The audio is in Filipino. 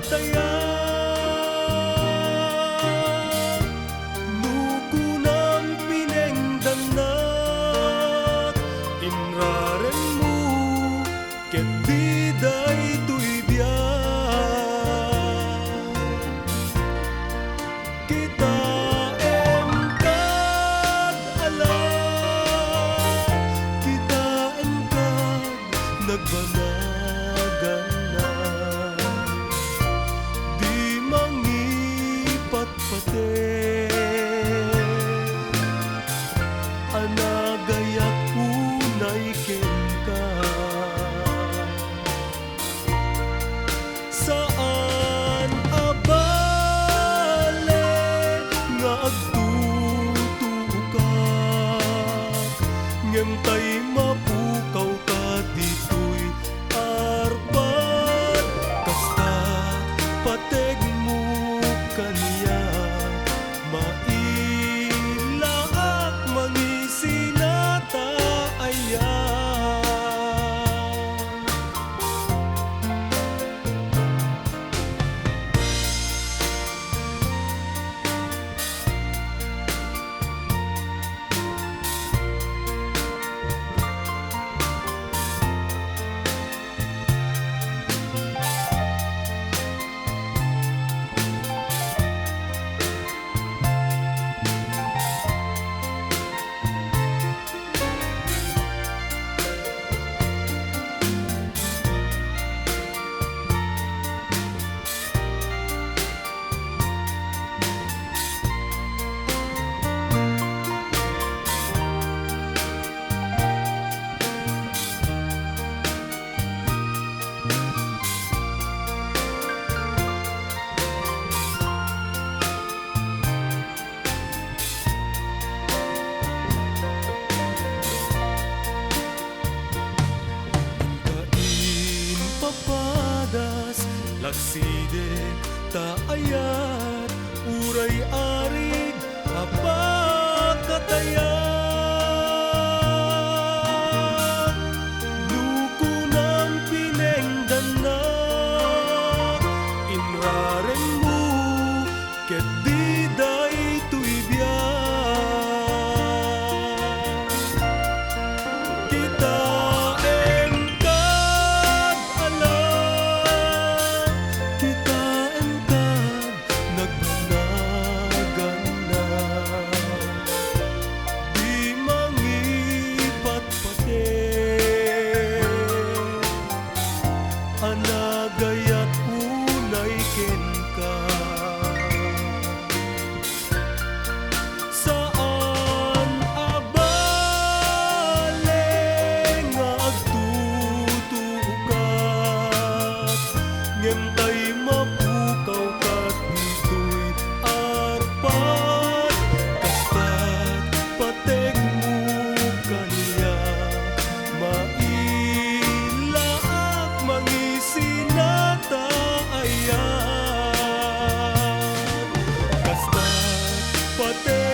katayan nukunang pinengdanak inraren mo ket biday tuybiyan kita engkad alam kita engkad nagbanagan na di mangipat-pate anagayak unay ken ka saan abale nga agtutukak ngem tay mapukaw ka ditoy arpat kasta pateg mo kaniya mailaak mangisinata ayan papadas lagsidek taayat uray arig apakatayan nukunang pinengdanak inraren mo ket diday tuybiyan kita engkad alam kita engkad nagbanagan na di mangipat-pate anagayat unay ken ka saan abale nga agtutukak ngem tay mapukaw kat ditoy arpat kastat pateg mo kaniya mailaak mangisinata ayan kastat pateg